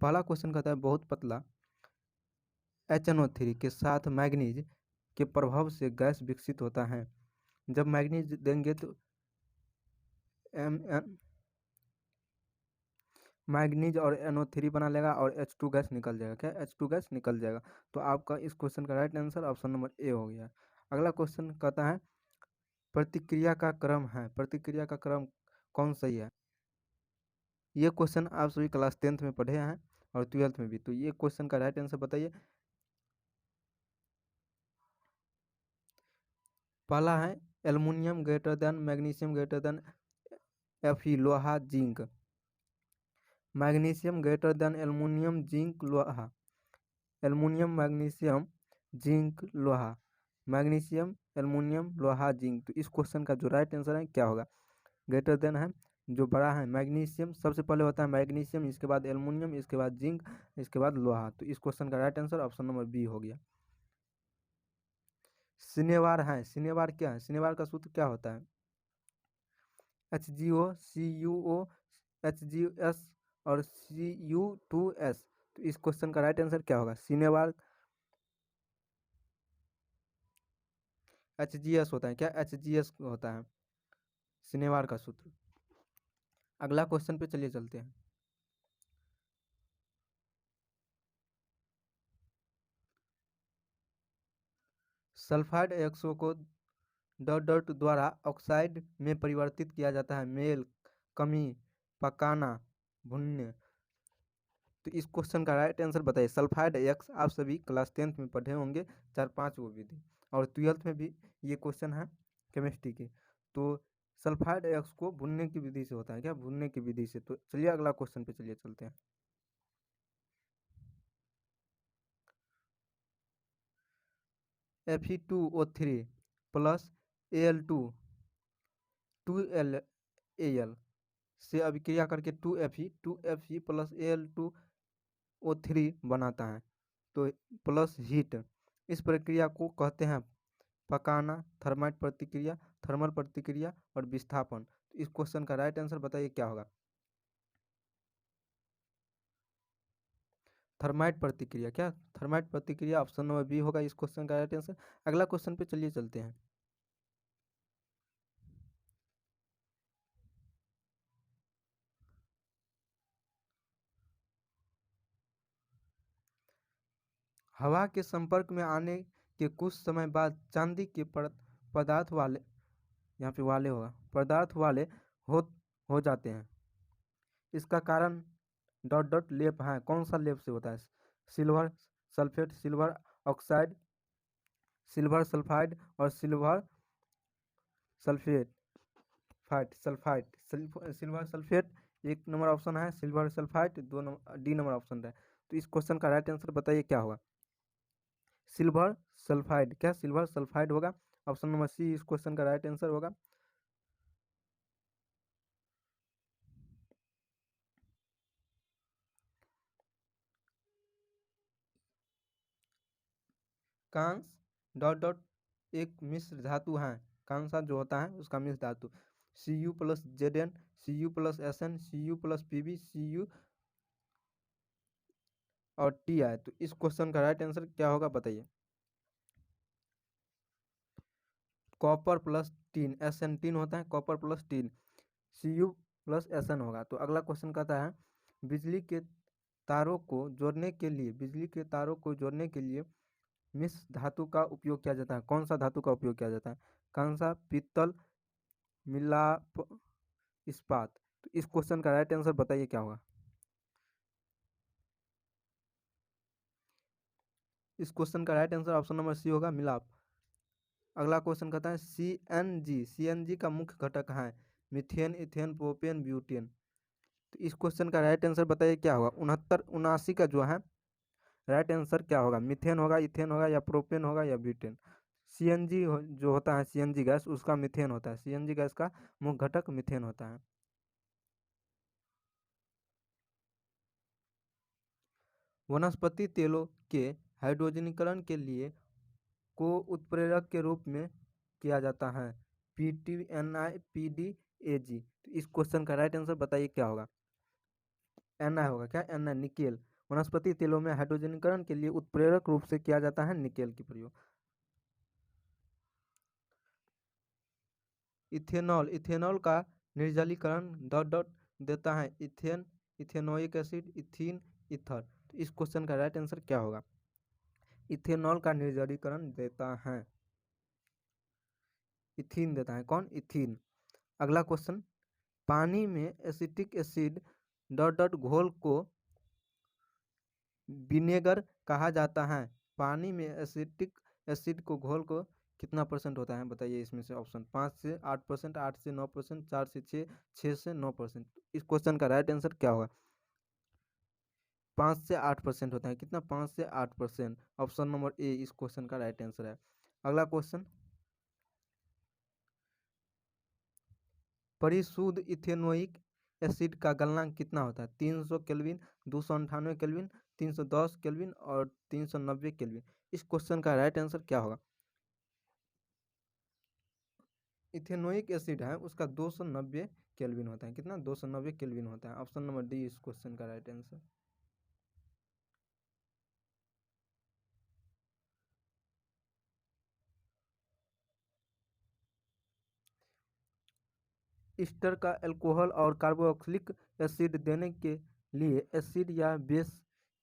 पहला क्वेश्चन कहता है बहुत पतला HNO3 के साथ मैग्नीज के प्रभाव से गैस विकसित होता है। जब मैग्नीज देंगे तो मैग्नीज और NO3 बना लेगा और H2 गैस निकल जाएगा। क्या H2 गैस निकल जाएगा। तो आपका इस क्वेश्चन का right answer option number A हो गया। अगला क्वेश्चन कहता है प्रतिक्रिया का क्रम है, प्रतिक्रिया का क्रम कौन सही है। ये क्वेश्चन आप सभी क्लास 10th में पढ़े हैं और 12th में भी। तो ये क्वेश्चन का राइट आंसर बताइए। पहला है aluminium greater than magnesium greater than Fe लोहा zinc. Magnesium greater than aluminium zinc लोहा, एल्युमिनियम मैग्नीशियम जिंक लोहा, मैग्नीशियम एल्युमिनियम लोहा जिंक। तो इस क्वेश्चन का जो राइट आंसर है क्या होगा। ग्रेटर देन है जो बड़ा है मैग्नीशियम, सबसे पहले होता है मैग्नीशियम, इसके बाद एल्युमिनियम, इसके बाद जिंक, इसके बाद लोहा। तो इस क्वेश्चन का right answer option number B हो गया। सिनेवार है, सिनेवार क्या है, सिनेवार का सूत्र क्या होता है। HgO CuO HgS और Cu2S। तो इस क्वेश्चन का राइट आंसर क्या होगा। सिनेवार HgS होता है। क्या HgS होता है सिनेवार का सूत्र। अगला क्वेश्चन पे चलिए चलते हैं। सल्फाइड एक्सो को डॉट डॉट द्वारा ऑक्साइड में परिवर्तित किया जाता है। मेल, कमी, पकाना, भुनने। तो इस क्वेश्चन का राइट आंसर बताइए। सल्फाइड एक्स आप सभी क्लास 10th में पढ़े होंगे 4-5 वो विधि, और 12th में भी ये क्वेश्चन है केमिस्ट्री के। तो सल्फाइड एक्स को भुनने की विधि से होता है। क्या भुनने की विधि से। तो चलिए अगला क्वेश्चन पे चलिए चलते हैं। Fe2O3 प्लस Al2 2Al से अभिक्रिया करके 2Fe प्लस Al2O3 बनाता है। तो प्लस हीट, इस प्रक्रिया को कहते हैं पकाना, थर्माइट प्रतिक्रिया, थर्मल प्रतिक्रिया और विस्थापन। तो इस क्वेश्चन का राइट आंसर बताइए क्या होगा। थर्माइट प्रतिक्रिया। क्या थर्माइट प्रतिक्रिया ऑप्शन नंबर बी होगा इस क्वेश्चन का राइट आंसर। अगला क्वेश्चन पे चलिए चलते हैं। हवा के संपर्क में आने के कुछ समय बाद चांदी के पदार्थ वाले, यहाँ पे वाले होगा, पदार्थ वाले हो हो जाते हैं। इसका कारण डॉट डॉट लेप है। कौन सा लेप से होता है। Silver sulphate, silver oxide, silver sulphide और silver sulphate sulphide silver sulphate एक नंबर ऑप्शन है, सिल्वर सल्फाइड दो नंबर, डी नंबर ऑप्शन है। तो इस क्वेश्चन का राइट आंसर बताइए क्या होगा। Silver sulphide. क्या सिल्वर सल्फाइड होगा। ऑप्शन नंबर सी इस क्वेश्चन का राइट आंसर होगा। कांस डॉट डॉट एक मिश्र धातु है। कांसा जो होता है उसका मिश्र धातु। Cu plus Zn, Cu plus Sn, Cu plus Pb, Cu और Ti। तो इस क्वेश्चन का राइट आंसर क्या होगा बताइए। कॉपर प्लस टीन, Sn होता है, copper plus tin, Cu plus Sn होगा। तो अगला क्वेश्चन कहता है बिजली के तारों को जोड़ने के लिए, बिजली के तारों को जोड़ने के लिए मिश्र धातु का उपयोग किया जाता है। कौन सा धातु का उपयोग किया जाता है। कांसा, पीतल, मिलाप, इस्पात। तो इस क्वेश्चन का राइट आंसर बताइए क्या होगा। इस क्वेश्चन का right answer option number C होगा, मिलाप। अगला क्वेश्चन कहता है CNG का मुख्य घटक है मीथेन, इथेन, प्रोपेन, ब्यूटेन। तो इस क्वेश्चन का राइट आंसर बताइए क्या होगा। 69 का जो है राइट आंसर क्या होगा। मीथेन होगा, इथेन होगा या प्रोपेन होगा या ब्यूटेन। CNG जो होता है CNG गैस उसका मीथेन होता है। CNG गैस का मुख्य घटक मीथेन होता है। वनस्पति तेलों के हाइड्रोजनीकरण के लिए को उत्प्रेरक के रूप में किया जाता है PTNI PDAG। तो इस क्वेश्चन का राइट आंसर बताइए क्या होगा। Na होगा। क्या Na? निकेल। वनस्पति तेलों में हाइड्रोजनीकरण के लिए उत्प्रेरक रूप से किया जाता है निकेल की प्रयोग। इथेनॉल, इथेनॉल का निर्जलीकरण डॉट डॉट देता है ethane, ethanoic acid, ethene, ether. तो इस क्वेश्चन का राइट आंसर क्या होगा? इथेनॉल का निर्जलीकरण देता है इथीन, देता है कौन? इथीन। अगला क्वेश्चन, पानी में एसिटिक एसिड डॉट डॉट घोल को विनेगर कहा जाता है। पानी में एसिटिक एसिड को घोल को कितना परसेंट होता है बताइए इसमें से? ऑप्शन 5 से 8%, 8 से 9%, 4 से 6, 6 से 9%। इस क्वेश्चन का राइट आंसर क्या होगा? 5 से 8% होता है। कितना? 5 से 8%। ऑप्शन नंबर ए इस क्वेश्चन का राइट आंसर है। अगला क्वेश्चन, परिशुद्ध इथेनोइक एसिड का गलनांक कितना होता है? 300 केल्विन, 298 केल्विन, 310 केल्विन और 390 केल्विन। इस क्वेश्चन का राइट आंसर क्या होगा? इथेनोइक एसिड है उसका 290 केल्विन होता है। कितना? 290 केल्विन होता है। ऑप्शन नंबर डी इस क्वेश्चन का राइट आंसर। ईस्टर का अल्कोहल और कार्बोक्सिलिक एसिड देने के लिए एसिड या बेस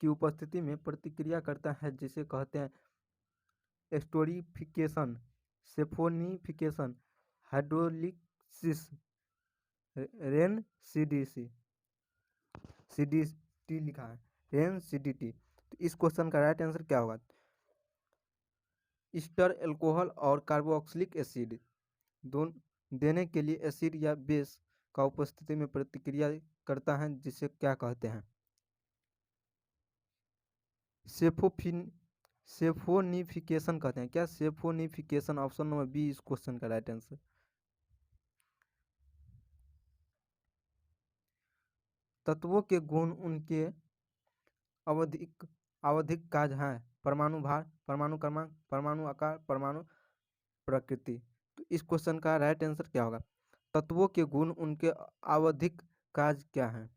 की उपस्थिति में प्रतिक्रिया करता है जिसे कहते हैं एस्टोरिफिकेशन, सेफोनिफिकेशन, हाइड्रोलिसिस, रेन सीडीसी, सीडीटी लिखा है, रेन सीडीटी। तो इस क्वेश्चन का राइट आंसर क्या होगा? ईस्टर अल्कोहल और कार्बोक्सिलिक एसिड दोनों देने के लिए एसिड या बेस का उपस्थिति में प्रतिक्रिया करता है जिसे क्या कहते हैं? सेफोफिन, सेफोनिफिकेशन कहते हैं। क्या? सेफोनिफिकेशन। ऑप्शन नंबर बी इस क्वेश्चन का राइट आंसर। तत्वों के गुण उनके आवधिक आवधिक कार्य हैं। परमाणु भार, परमाणु क्रमांक, परमाणु आकार, परमाणु प्रकृति। तो इस क्वेश्चन का राइट आंसर क्या होगा? तत्वों के गुण उनके आवधिक कार्य क्या हैं?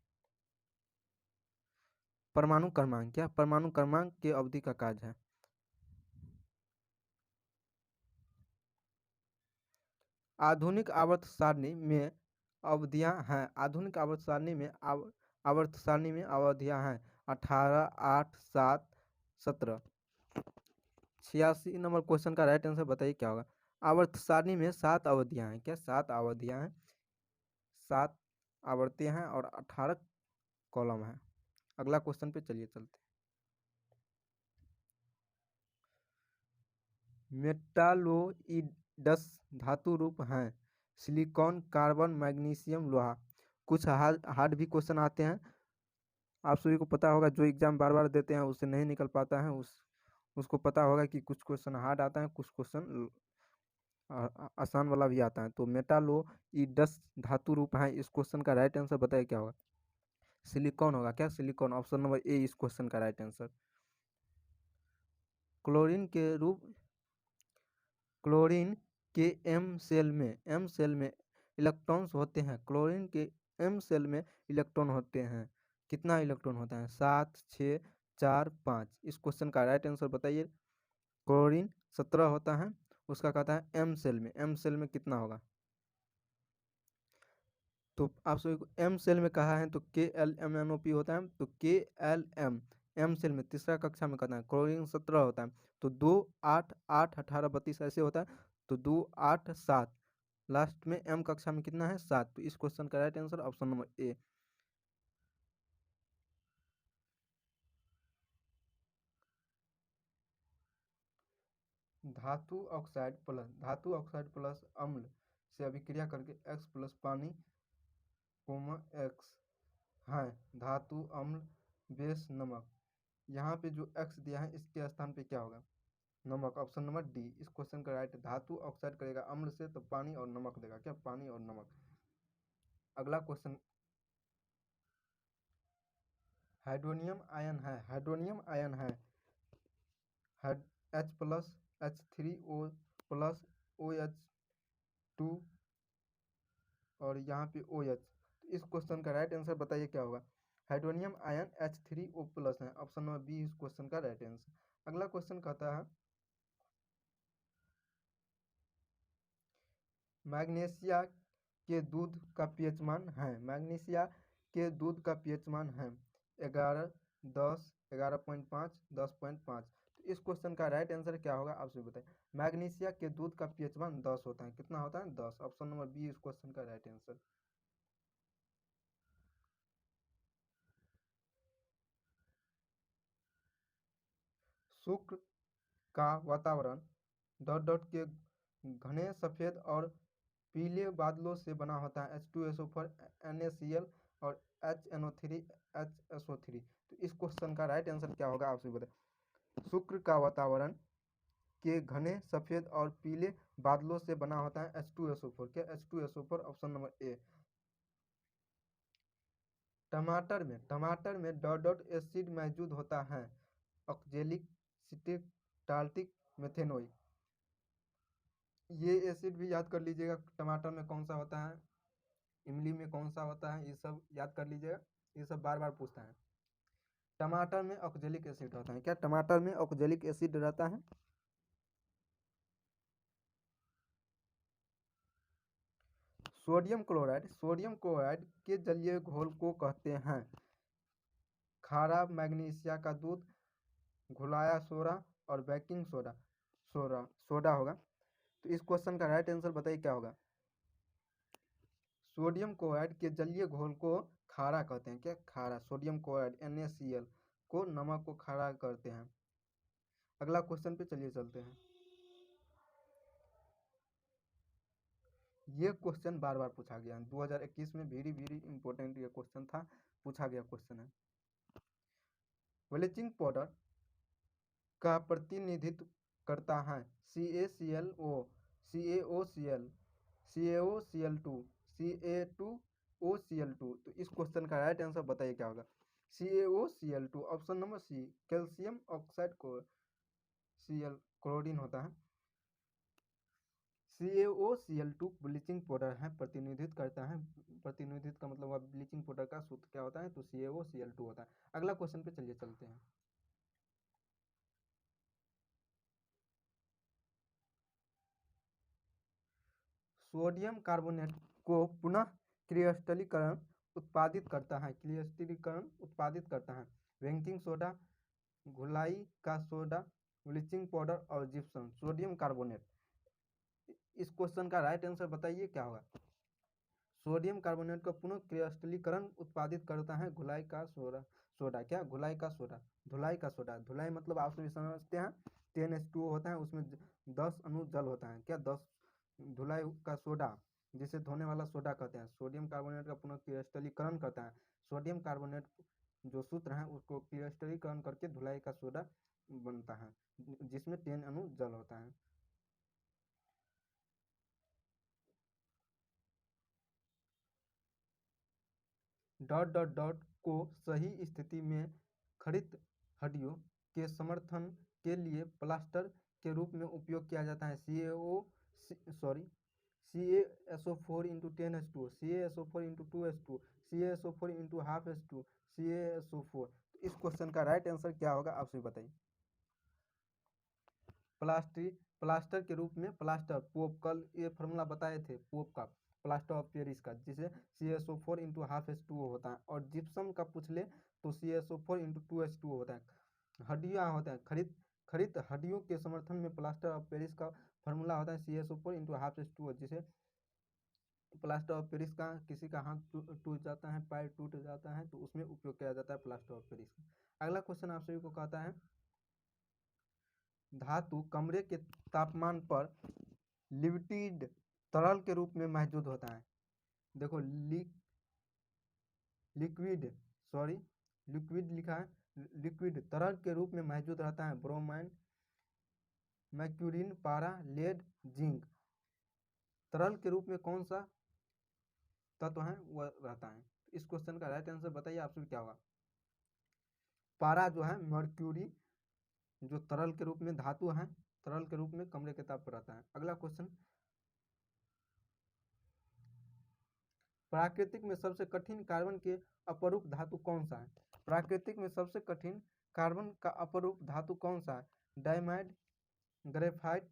परमाणु क्रमांक। क्या? परमाणु क्रमांक के अवधि का कार्य है। आधुनिक आवर्त सारणी में अवधियां हैं। आधुनिक आवर्त सारणी में आवर्त सारणी में अवधियां हैं 18, 8, 7, 17। 86 नंबर क्वेश्चन का राइट आंसर बताइए क्या होगा? आवर्त सारणी में 7 अवधियां हैं। क्या? 7 अवधियां हैं, 7 आवर्तियां हैं और 18 कॉलम है। अगला क्वेश्चन पे चलिए चलते। मेटालोइड्स धातु रूप हैं। सिलिकॉन, कार्बन, मैग्नीशियम, लोहा। कुछ हार्ड भी क्वेश्चन आते हैं। आप सभी को पता होगा, जो एग्जाम बार बार देते हैं उससे नहीं निकल पाता है, उसको पता होगा कि कुछ क्वेश्चन हार्ड आता है, कुछ क्वेश्चन आसान वाला भी आता है। तो मेटालोइड्स धातु रूप है। इस क्वेश्चन का राइट आंसर बताइए क्या होगा? सिलिकॉन होगा। क्या? सिलिकॉन। ऑप्शन नंबर ए इस क्वेश्चन का राइट आंसर। क्लोरीन के रूप क्लोरीन के एम सेल में इलेक्ट्रॉन्स होते हैं। क्लोरीन के एम सेल में इलेक्ट्रॉन होते हैं। कितना इलेक्ट्रॉन होता है? 7, 6, 4, 5। इस क्वेश्चन का राइट आंसर बताइए। क्लोरीन 17 होता है। उसका कहता है एम सेल में, एम सेल में कितना होगा? तो आप सभी को एम सेल में कहा है तो KLMNO2 होता है। तो KLM एम सेल में तीसरा कक्षा में कहता है क्लोरीन 17 होता है। तो 2, 8, 8, 18, 32 ऐसे होता है। तो 2, 8, 7, लास्ट में एम कक्षा में कितना है? 7। तो इस क्वेश्चन का right answer option number A. धातु ऑक्साइड प्लस अम्ल से अभिक्रिया करके X प्लस पानी X है धातु, अम्ल, बेस, नमक। यहाँ पे जो X दिया है इसके स्थान पे क्या होगा? नमक। ऑप्शन नंबर डी इस क्वेश्चन का राइट। धातु ऑक्साइड करेगा अम्ल से तो पानी और नमक देगा। क्या? पानी और नमक। अगला क्वेश्चन, हाइड्रोनियम आयन है, हाइड्रोनियम आयन है H plus, H3O plus, OH2 और यहाँ पे OH। इस क्वेश्चन का राइट आंसर बताइए क्या होगा? हाइड्रोनियम आयन H3O+ है। ऑप्शन नंबर बी इस क्वेश्चन का राइट आंसर। अगला क्वेश्चन कहता है मैग्नीशिया के दूध का पीएच मान है। मैग्नीशिया के दूध का पीएच मान है 11, 10, 11.5, 10.5। तो इस क्वेश्चन का राइट आंसर क्या होगा आप सभी बताइए। मैग्नीशिया के दूध का पीएच मान 10 होता है। कितना होता है? 10। ऑप्शन नंबर बी इस क्वेश्चन का राइट आंसर। शुक्र का वातावरण डॉट डॉट के घने सफेद और पीले बादलों से बना होता है। H2SO4 NaCl और HNO3 HSO3। तो इस क्वेश्चन का राइट आंसर क्या होगा आप सभी बताएं। शुक्र का वातावरण के घने सफेद और पीले बादलों से बना होता है H2SO4। क्या? H2SO4 option number A. टमाटर में डॉट डॉट एसिड मौजूद होता है। Oxalic, citric, tartaric, methanoic. ये एसिड भी याद कर लीजिएगा। टमाटर में कौन सा होता है, इमली में कौन सा होता है, ये सब याद कर लीजिएगा। ये सब बार बार पूछता है। टमाटर में ऑक्जेलिक एसिड होता है। क्या? टमाटर में ऑक्जेलिक एसिड रहता है। सोडियम क्लोराइड के जलीय घोल को कहते हैं खारा मैग्नीशिया का दूध, घुलाया सोडा और बेकिंग सोडा होगा। तो इस क्वेश्चन का राइट आंसर बताइए क्या होगा। सोडियम क्लोराइड के जलीय घोल को खारा कहते हैं। क्या? खारा। सोडियम क्लोराइड NaCl को नमक को खारा करते हैं। अगला क्वेश्चन पे चलिए चलते हैं। ये क्वेश्चन बार बार पूछा गया है 2021 में। वेरी वेरी इंपॉर्टेंट ये क्वेश्चन था, पूछा गया क्वेश्चन है। ब्लीचिंग पाउडर का प्रतिनिधित्व करता है CaClO, CaOCl, CaOCl2, Ca2OCl2। तो इस क्वेश्चन का राइट आंसर बताइए क्या होगा। CaOCl2 option number C. Calcium oxide को क्लोरीन होता है। CaOCl2 ब्लीचिंग पाउडर है, प्रतिनिधित्व करता है। प्रतिनिधित्व का मतलब ब्लीचिंग पाउडर का सूत्र क्या होता है, तो CaOCl2 होता है। अगला क्वेश्चन पे चलिए चलते हैं। सोडियम कार्बोनेट को पुनः क्रिस्टलीकरण उत्पादित करता है बेकिंग सोडा, घुलाई का सोडा, ब्लीचिंग पाउडर और जिप्सम। Sodium carbonate. इस क्वेश्चन का राइट आंसर बताइए क्या होगा। सोडियम कार्बोनेट का पुनः क्रिस्टलीकरण उत्पादित करता है घुलाई का सोडा। क्या? घुलाई का सोडा, धुलाई का सोडा। धुलाई मतलब आप सभी समझते हैं 10H2O होता है, उसमें 10 अणु जल होता है। क्या? 10 धुलाई का सोडा, जिसे धोने वाला सोडा कहते हैं। सोडियम कार्बोनेट का पुनः क्रिस्टलीकरण करता है। सोडियम कार्बोनेट जो सूत्र है उसको क्रिस्टलीकरण करके धुलाई का सोडा बनता है, जिसमें 10 अणु जल होता है। डॉट डॉट डॉट को सही स्थिति में खड़ित हड्डियों के समर्थन के लिए प्लास्टर के रूप में उपयोग किया जाता है। CaSO4 into 10H2, CaSO4 into 2H2, CaSO4 into half H2, CaSO4। तो इस क्वेश्चन का राइट आंसर क्या होगा आप सभी बताइए। प्लास्टर के रूप में, प्लास्टर पोप, कल ये फॉर्मूला बताए थे पोप का, प्लास्टर ऑफ पेरिस का, जिसे CaSO4 into half H2O होता है। और जिप्सम का पूछ ले तो CaSO4 into 2H2O होता है। हड्डियाँ होता है, खड़ित हड्डियों के समर्थन में प्लास्टर ऑफ पेरिस का फॉर्मूला होता है CaSO4 into half H2O। जिसे प्लास्टर ऑफ पेरिस का, किसी का हाथ टूट जाता है, पैर टूट जाता है, तो उसमें उपयोग किया जाता है प्लास्टर ऑफ पेरिस का। अगला क्वेश्चन आप सभी को कहता है धातु कमरे के तापमान पर लिक्विड तरल के रूप में मौजूद होता है। देखो लिक्विड लिखा है, लिक्विड तरल के रूप में मौजूद रहता है ब्रोमाइन, मैक्यूरिन, पारा, लेड, जिंक। तरल के रूप में कौन सा तत्व है वह रहता है। इस क्वेश्चन का राइट आंसर बताइए आप सभी क्या होगा। पारा जो है मर्क्यूरी, जो तरल के रूप में धातु है, तरल के रूप में कमरे के ताप पर रहता है। अगला क्वेश्चन, प्राकृतिक में सबसे कठिन कार्बन के अपरूप धातु कौन सा है? प्राकृतिक में सबसे कठिन कार्बन का अपरूप धातु कौन सा है? डायमाइड, ग्रेफाइट,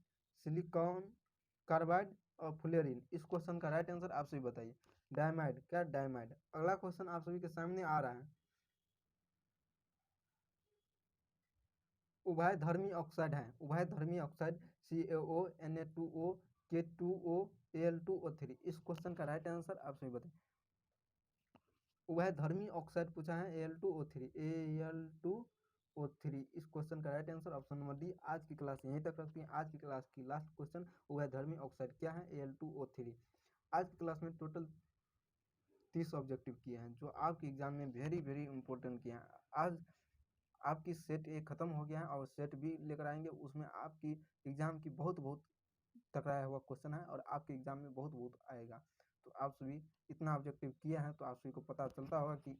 सिलिकॉन कार्बाइड और फ्लोरीन। इस क्वेश्चन का राइट आंसर आप सभी बताइए। डायमाइड, क्या डायमाइड? अगला क्वेश्चन आप सभी के सामने आ रहा है। उभयधर्मी ऑक्साइड है, उभयधर्मी oxide CaO, Na2O, K2O, Al2O3। इस क्वेश्चन का राइट आंसर आप सभी बताइए। उभयधर्मी ऑक्साइड पूछा है Al2O3, Al2O3। इस क्वेश्चन का right answer option number D. आज की क्लास यहीं तक रखती है। आज की क्लास की लास्ट क्वेश्चन, उभयधर्मी ऑक्साइड क्या है? Al2O3। आज की क्लास में टोटल 30 ऑब्जेक्टिव किए हैं जो आपके एग्जाम में वेरी वेरी इंपॉर्टेंट किए हैं। आज आपकी सेट ए खत्म हो गया है और सेट बी लेकर आएंगे। उसमें आपकी एग्जाम की बहुत टकराया हुआ क्वेश्चन है और आपके एग्जाम में बहुत आएगा। तो आप सभी इतना ऑब्जेक्टिव किए हैं तो आप सभी को पता चलता होगा कि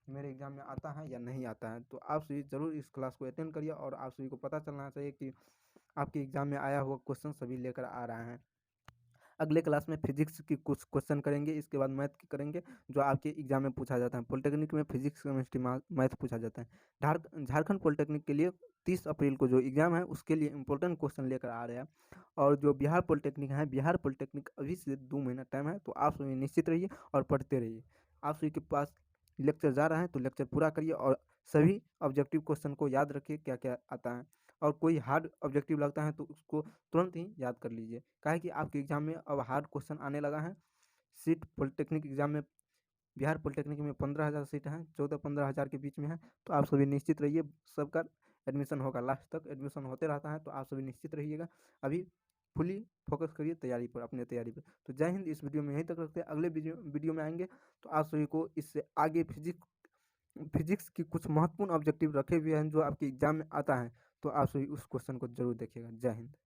मेरे एग्जाम में आता है या नहीं आता है। तो आप सभी ज़रूर इस क्लास को अटेंड करिए और आप सभी को पता चलना चाहिए कि आपके एग्जाम में आया हुआ क्वेश्चन सभी लेकर आ रहे हैं। अगले क्लास में फिजिक्स की कुछ क्वेश्चन करेंगे, इसके बाद मैथ की करेंगे जो आपके एग्जाम में पूछा जाता है। पॉलिटेक्निक में फिजिक्स, केमिस्ट्री, मैथ पूछा जाता है। झारखंड पॉलिटेक्निक के लिए 30 अप्रैल को जो एग्जाम है उसके लिए इंपॉर्टेंट क्वेश्चन लेकर आ रहे हैं। और जो बिहार पॉलिटेक्निक है, बिहार पॉलिटेक्निक अभी से 2 महीना टाइम है, तो आप सभी निश्चित रहिए और पढ़ते रहिए। आप सभी के पास लेक्चर जा रहा है तो लेक्चर पूरा करिए और सभी ऑब्जेक्टिव क्वेश्चन को याद रखिए क्या क्या आता है। और कोई हार्ड ऑब्जेक्टिव लगता है तो उसको तुरंत ही याद कर लीजिए, काहे कि आपके एग्जाम में अब हार्ड क्वेश्चन आने लगा है। सीट पॉलिटेक्निक एग्जाम में बिहार पॉलिटेक्निक में 15,000 सीट हैं, 14-15,000 के बीच में है। तो आप सभी निश्चित रहिए, सबका एडमिशन होगा, लास्ट तक एडमिशन होते रहता है। तो आप सभी निश्चित रहिएगा, अभी फुली फोकस करिए तैयारी पर, अपने तैयारी पर। तो जय हिंद। इस वीडियो में यहीं तक रखते हैं, अगले वीडियो में आएंगे तो आप सभी को इससे आगे फिजिक्स की कुछ महत्वपूर्ण ऑब्जेक्टिव रखे हुए हैं जो आपके एग्जाम में आता है। तो आप सभी उस क्वेश्चन को जरूर देखिएगा। जय हिंद।